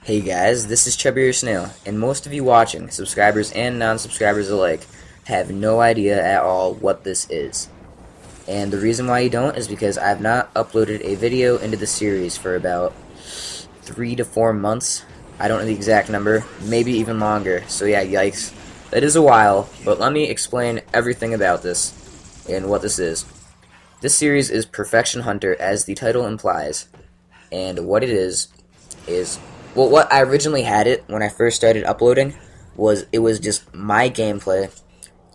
Hey guys, this is ChubbierSnail, and most of you watching, subscribers and non-subscribers alike, have no idea at all what this is. And the reason why you don't is because I've not uploaded a video into the series for about 3 to 4 months. I don't know the exact number, maybe even longer, so yeah, yikes. That is a while, but let me explain everything about this and what this is. This series is Perfection Hunter, as the title implies, and what it is, well, what I originally had it when I first started uploading was it was just my gameplay,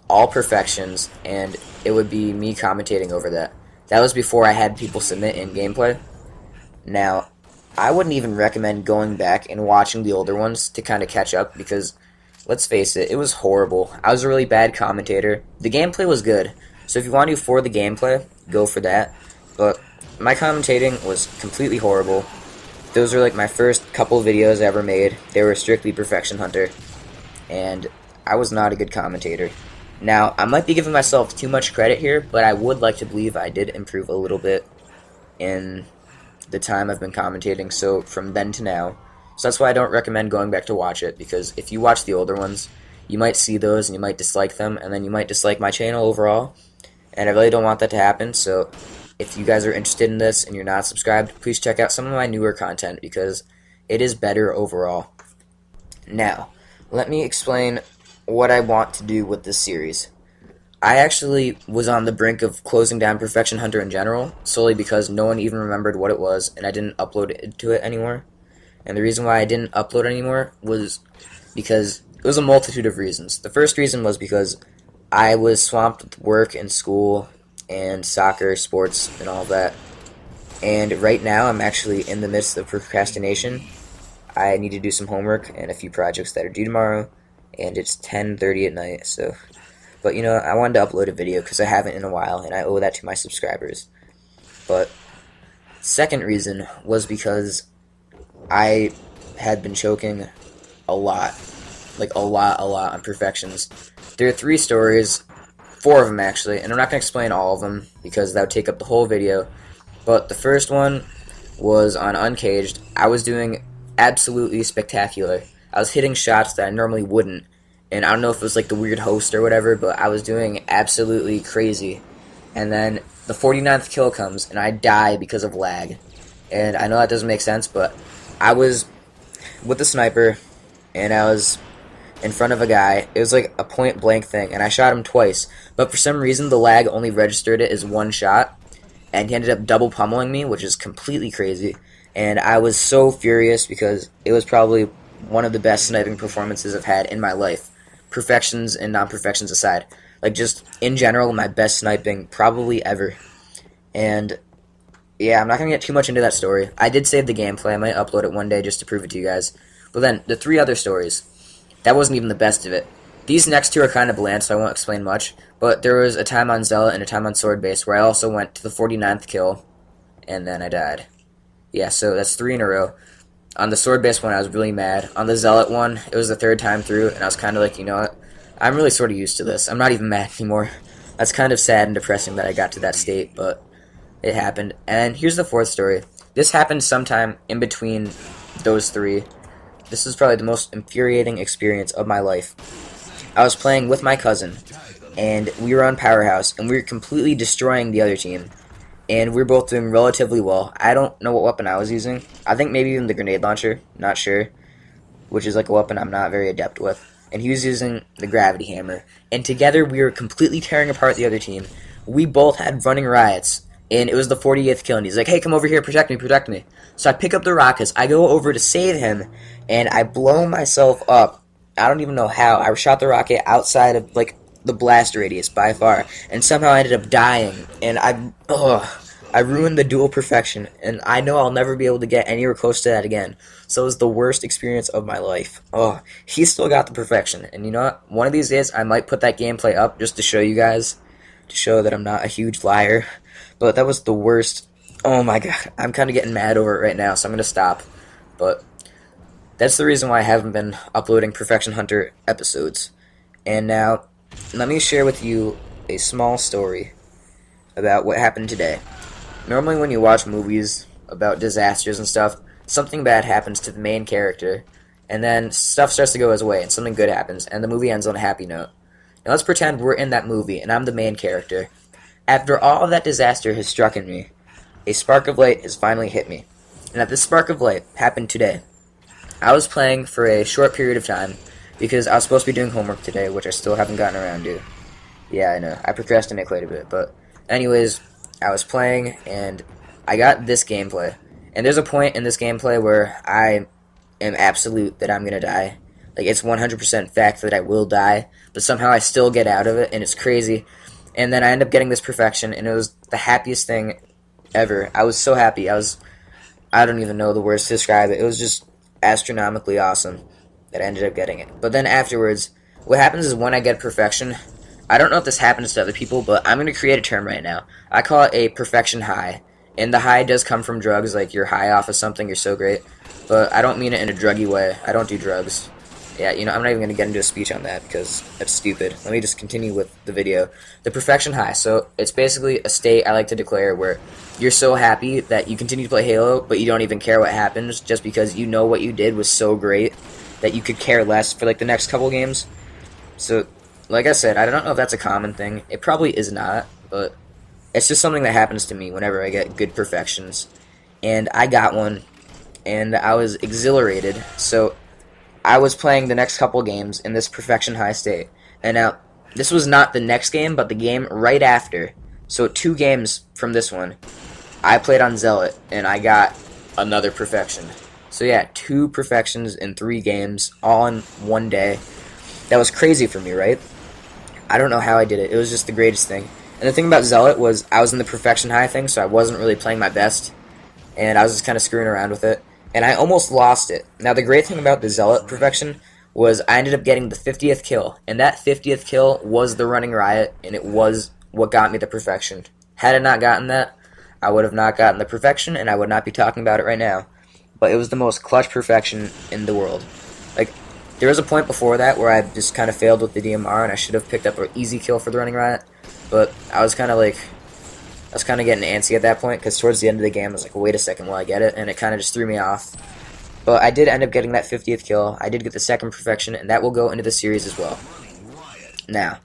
all perfections, and it would be me commentating over that. That was before I had people submit in gameplay. Now, I wouldn't even recommend going back and watching the older ones to kind of catch up because, let's face it, it was horrible. I was a really bad commentator. The gameplay was good, so if you want to do for the gameplay, go for that. But my commentating was completely horrible. Those were like my first couple videos I ever made. They were strictly Perfection Hunter, and I was not a good commentator. Now, I might be giving myself too much credit here, but I would like to believe I did improve a little bit in the time I've been commentating, so from then to now. So that's why I don't recommend going back to watch it, because if you watch the older ones, you might see those and you might dislike them, and then you might dislike my channel overall, and I really don't want that to happen. So if you guys are interested in this and you're not subscribed, please check out some of my newer content because it is better overall. Now, let me explain what I want to do with this series. I actually was on the brink of closing down Perfection Hunter in general, solely because no one even remembered what it was and I didn't upload it to it anymore. And the reason why I didn't upload anymore was because it was a multitude of reasons. The first reason was because I was swamped with work and school and soccer, sports, and all that. And right now, I'm actually in the midst of procrastination. I need to do some homework and a few projects that are due tomorrow, and it's 10:30 at night, so... But, you know, I wanted to upload a video because I haven't in a while, and I owe that to my subscribers. But second reason was because I had been choking a lot. Like, a lot on perfections. There are 3 stories, 4 of them actually, and I'm not going to explain all of them because that would take up the whole video. But the first one was on Uncaged. I was doing absolutely spectacular. I was hitting shots that I normally wouldn't, and I don't know if it was like the weird host or whatever, but I was doing absolutely crazy. And then the 49th kill comes, and I die because of lag. And I know that doesn't make sense, but I was with the sniper, and I was in front of a guy. It was like a point blank thing, and I shot him twice, but for some reason the lag only registered it as 1 shot, and he ended up double pummeling me, which is completely crazy. And I was so furious because it was probably one of the best sniping performances I've had in my life, perfections and non-perfections aside. Like, just in general, my best sniping probably ever. And yeah, I'm not gonna get too much into that story. I did save the gameplay. I might upload it one day just to prove it to you guys. But then the 3 other stories, that wasn't even the best of it. These next 2 are kind of bland, so I won't explain much. But there was a time on Zealot and a time on Sword Base where I also went to the 49th kill, and then I died. Yeah, so that's 3 in a row. On the Sword Base one, I was really mad. On the Zealot one, it was the 3rd time through, and I was kind of like, you know what? I'm really sort of used to this. I'm not even mad anymore. That's kind of sad and depressing that I got to that state, but it happened. And here's the 4th story. This happened sometime in between those 3. This is probably the most infuriating experience of my life. I was playing with my cousin, and we were on Powerhouse, and we were completely destroying the other team. And we were both doing relatively well. I don't know what weapon I was using. I think maybe even the grenade launcher, not sure. Which is like a weapon I'm not very adept with. And he was using the gravity hammer. And together we were completely tearing apart the other team. We both had running riots. And it was the 48th kill, and he's like, hey, come over here, protect me, protect me. So I pick up the rockets, I go over to save him, and I blow myself up. I don't even know how. I shot the rocket outside of, like, the blast radius by far, and somehow I ended up dying, and I ruined the dual perfection, and I know I'll never be able to get anywhere close to that again. So it was the worst experience of my life. He still got the perfection, and you know what? One of these days, I might put that gameplay up just to show you guys, to show that I'm not a huge liar. But that was the worst. Oh my god, I'm kind of getting mad over it right now, so I'm going to stop. But that's the reason why I haven't been uploading Perfection Hunter episodes. And now, let me share with you a small story about what happened today. Normally when you watch movies about disasters and stuff, something bad happens to the main character, and then stuff starts to go his way, and something good happens, and the movie ends on a happy note. Now let's pretend we're in that movie, and I'm the main character. After all of that disaster has struck in me, a spark of light has finally hit me. And that this spark of light happened today. I was playing for a short period of time, because I was supposed to be doing homework today, which I still haven't gotten around to. Yeah, I know, I procrastinate quite a bit, but anyways, I was playing, and I got this gameplay. And there's a point in this gameplay where I am absolute that I'm gonna die. Like, it's 100% fact that I will die, but somehow I still get out of it, and it's crazy. And then I end up getting this perfection, and it was the happiest thing ever. I was so happy. I don't even know the words to describe it. It was just astronomically awesome that I ended up getting it. But then afterwards, what happens is when I get perfection, I don't know if this happens to other people, but I'm going to create a term right now. I call it a perfection high. And the high does come from drugs, like you're high off of something, you're so great. But I don't mean it in a druggy way. I don't do drugs. Yeah, you know, I'm not even going to get into a speech on that because that's stupid. Let me just continue with the video. The perfection high. So it's basically a state I like to declare where you're so happy that you continue to play Halo, but you don't even care what happens just because you know what you did was so great that you could care less for like the next couple games. So, like I said, I don't know if that's a common thing. It probably is not, but it's just something that happens to me whenever I get good perfections. And I got one, and I was exhilarated. So I was playing the next couple games in this perfection high state. And now, this was not the next game, but the game right after. So 2 games from this one, I played on Zealot, and I got another perfection. So yeah, 2 perfections in 3 games, all in one day. That was crazy for me, right? I don't know how I did it. It was just the greatest thing. And the thing about Zealot was I was in the perfection high thing, so I wasn't really playing my best. And I was just kind of screwing around with it. And I almost lost it. Now, the great thing about the Zealot perfection was I ended up getting the 50th kill. And that 50th kill was the running riot, and it was what got me the perfection. Had I not gotten that, I would have not gotten the perfection, and I would not be talking about it right now. But it was the most clutch perfection in the world. Like, there was a point before that where I just kind of failed with the DMR, and I should have picked up an easy kill for the running riot. But I was kind of getting antsy at that point, because towards the end of the game, I was like, wait a second, will I get it? And it kind of just threw me off. But I did end up getting that 50th kill. I did get the second perfection, and that will go into the series as well. Now,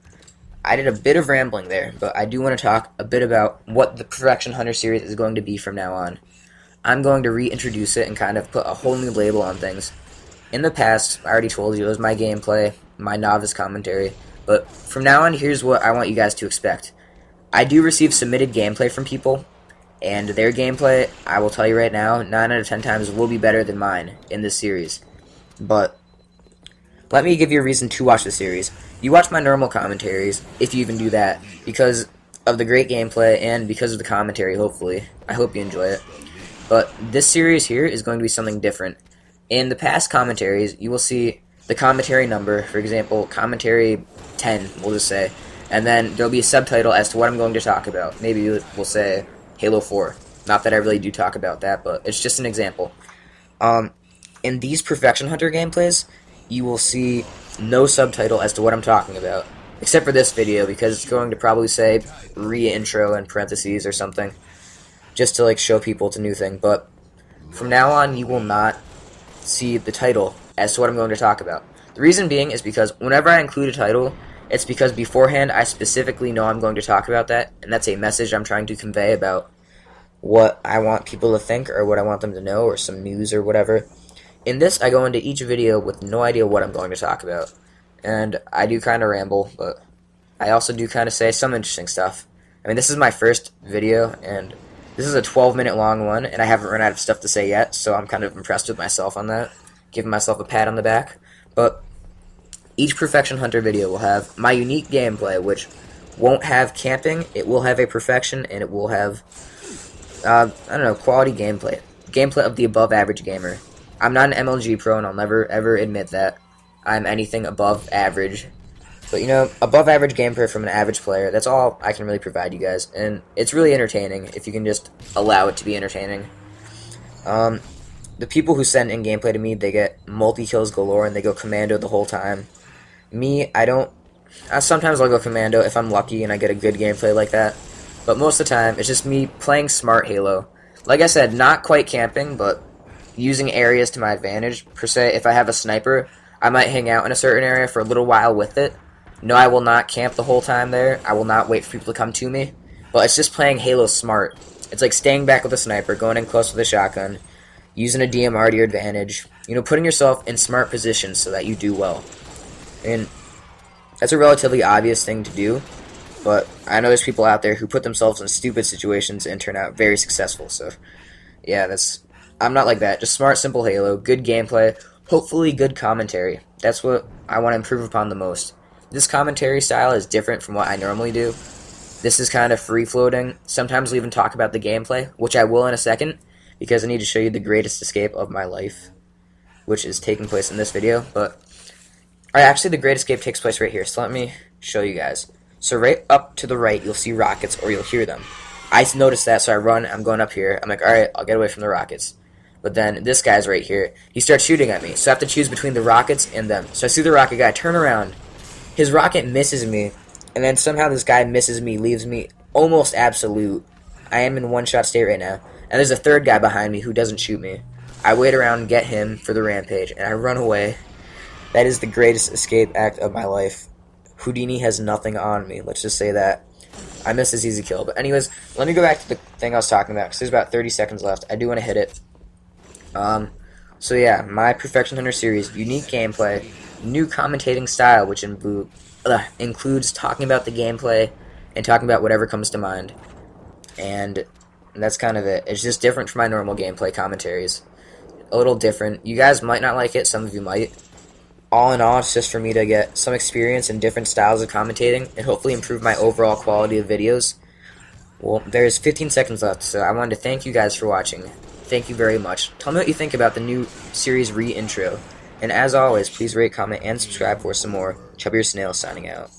I did a bit of rambling there, but I do want to talk a bit about what the Perfection Hunter series is going to be from now on. I'm going to reintroduce it and kind of put a whole new label on things. In the past, I already told you, it was my gameplay, my novice commentary, but from now on, here's what I want you guys to expect. I do receive submitted gameplay from people, and their gameplay, I will tell you right now, 9 out of 10 times will be better than mine in this series. But let me give you a reason to watch the series. You watch my normal commentaries, if you even do that, because of the great gameplay and because of the commentary, hopefully. I hope you enjoy it. But this series here is going to be something different. In the past commentaries, you will see the commentary number, for example, commentary 10, we'll just say, and then there'll be a subtitle as to what I'm going to talk about. Maybe we'll say Halo 4. Not that I really do talk about that, but it's just an example. In these Perfection Hunter gameplays, you will see no subtitle as to what I'm talking about, except for this video, because it's going to probably say re-intro in parentheses or something, just to like show people it's a new thing. But from now on, you will not see the title as to what I'm going to talk about. The reason being is because whenever I include a title, it's because beforehand I specifically know I'm going to talk about that, and that's a message I'm trying to convey about what I want people to think or what I want them to know or some news or whatever. In this, I go into each video with no idea what I'm going to talk about, and I do kind of ramble, but I also do kind of say some interesting stuff. I mean, this is my first video, and this is a 12-minute long one, and I haven't run out of stuff to say yet, so I'm kind of impressed with myself on that, giving myself a pat on the back. But each Perfection Hunter video will have my unique gameplay, which won't have camping, it will have a perfection, and it will have, I don't know, quality gameplay. Gameplay of the above-average gamer. I'm not an MLG pro, and I'll never, ever admit that. I'm anything above average. But, you know, above-average gameplay from an average player, that's all I can really provide you guys. And it's really entertaining, if you can just allow it to be entertaining. The people who send in gameplay to me, they get multi-kills galore, and they go commando the whole time. Me, I don't. Sometimes I'll go commando if I'm lucky and I get a good gameplay like that. But most of the time, it's just me playing smart Halo. Like I said, not quite camping, but using areas to my advantage, per se. If I have a sniper, I might hang out in a certain area for a little while with it. No, I will not camp the whole time there. I will not wait for people to come to me. But it's just playing Halo smart. It's like staying back with a sniper, going in close with a shotgun, using a DMR to your advantage. You know, putting yourself in smart positions so that you do well. And that's a relatively obvious thing to do. But I know there's people out there who put themselves in stupid situations and turn out very successful. So, yeah, I'm not like that. Just smart, simple Halo, good gameplay, hopefully good commentary. That's what I want to improve upon the most. This commentary style is different from what I normally do. This is kind of free-floating. Sometimes we'll even talk about the gameplay, which I will in a second, because I need to show you the greatest escape of my life, which is taking place in this video. But actually, the great escape takes place right here, so let me show you guys. So right up to the right, you'll see rockets, or you'll hear them. I noticed that, so I run. I'm going up here. I'm like, alright, I'll get away from the rockets. But then this guy's right here. He starts shooting at me, so I have to choose between the rockets and them. So I see the rocket guy, turn around. His rocket misses me, and then somehow this guy misses me, leaves me almost absolute. I am in one-shot state right now. And there's a third guy behind me who doesn't shoot me. I wait around and get him for the rampage, and I run away. That is the greatest escape act of my life. Houdini has nothing on me, let's just say that. I missed his easy kill. But anyways, let me go back to the thing I was talking about, because there's about 30 seconds left. I do want to hit it. So yeah, my Perfection Hunter series, unique gameplay, new commentating style, which includes talking about the gameplay and talking about whatever comes to mind. And that's kind of it. It's just different from my normal gameplay commentaries. A little different. You guys might not like it, some of you might. All in all, it's just for me to get some experience in different styles of commentating and hopefully improve my overall quality of videos. Well, there's 15 seconds left, so I wanted to thank you guys for watching. Thank you very much. Tell me what you think about the new series re-intro. And as always, please rate, comment, and subscribe for some more. ChubbierSnail signing out.